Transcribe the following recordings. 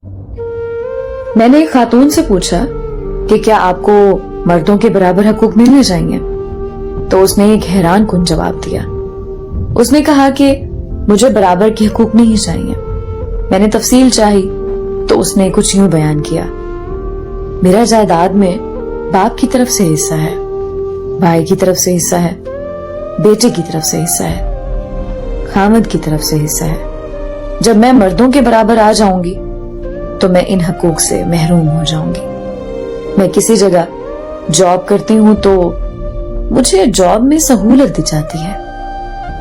میں نے ایک خاتون سے پوچھا کہ کیا آپ کو مردوں کے برابر حقوق ملنے چاہیے، تو اس نے ایک حیران کن جواب دیا۔ اس نے کہا کہ مجھے برابر کے حقوق نہیں چاہیے۔ میں نے تفصیل چاہی تو اس نے کچھ یوں بیان کیا، میرا جائیداد میں باپ کی طرف سے حصہ ہے، بھائی کی طرف سے حصہ ہے، بیٹے کی طرف سے حصہ ہے، خامد کی طرف سے حصہ ہے۔ جب میں مردوں کے برابر آ جاؤں گی تو میں ان حقوق سے محروم ہو جاؤں گی۔ میں کسی جگہ جاب کرتی ہوں تو مجھے جاب میں سہولت دی جاتی ہے،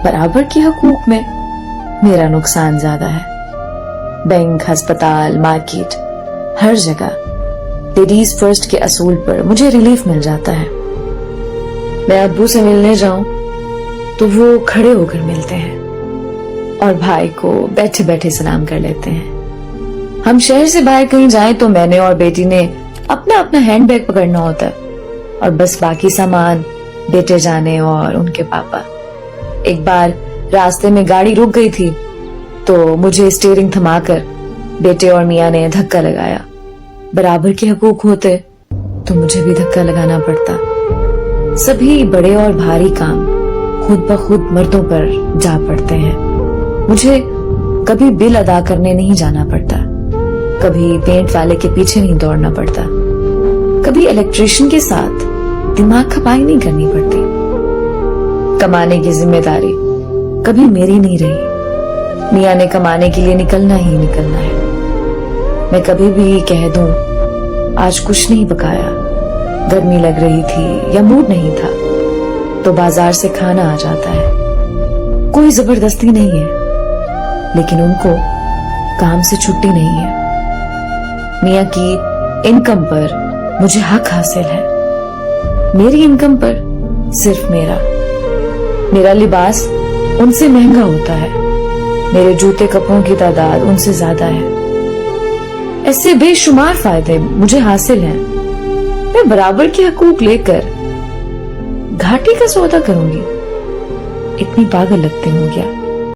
برابر کے حقوق میں میرا نقصان زیادہ ہے۔ بینک، ہسپتال، مارکیٹ، ہر جگہ لیڈیز فرسٹ کے اصول پر مجھے ریلیف مل جاتا ہے۔ میں ابو سے ملنے جاؤں تو وہ کھڑے ہو کر ملتے ہیں اور بھائی کو بیٹھے بیٹھے سلام کر لیتے ہیں۔ ہم شہر سے باہر کہیں جائیں تو میں نے اور بیٹی نے اپنا اپنا ہینڈ بیگ پکڑنا ہوتا ہے اور بس باقی سامان بیٹے جانے اور ان کے پاپا۔ ایک بار راستے میں گاڑی رک گئی تھی تو مجھے اسٹیئرنگ تھما کر بیٹے اور میاں نے دھکا لگایا۔ برابر کے حقوق ہوتے تو مجھے بھی دھکا لگانا پڑتا۔ سبھی بڑے اور بھاری کام خود بخود مردوں پر جا پڑتے ہیں۔ مجھے کبھی بل ادا کرنے نہیں جانا پڑتا، کبھی پینٹ والے کے پیچھے نہیں دوڑنا پڑتا، کبھی الیکٹریشین کے ساتھ دماغ کھپائی نہیں کرنی پڑتی۔ کمانے کی ذمہ داری کبھی میری نہیں رہی، میاں نے کمانے کے لیے نکلنا ہی نکلنا ہے۔ میں کبھی بھی کہہ دوں آج کچھ نہیں پکایا، گرمی لگ رہی تھی یا موڈ نہیں تھا، تو بازار سے کھانا آ جاتا ہے۔ کوئی زبردستی نہیں ہے، لیکن ان کو کام سے چھٹی نہیں ہے۔ میاں کی انکم پر مجھے حق حاصل ہے، میری انکم پر صرف میرا لباس ان سے مہنگا ہوتا ہے، میرے جوتے کپڑوں کی تعداد ان سے زیادہ ہے۔ ایسے بے شمار فائدے مجھے حاصل ہیں، میں برابر کے حقوق لے کر گھاٹی کا سودا کروں گی؟ اتنی پاگل لگتی ہوں کیا؟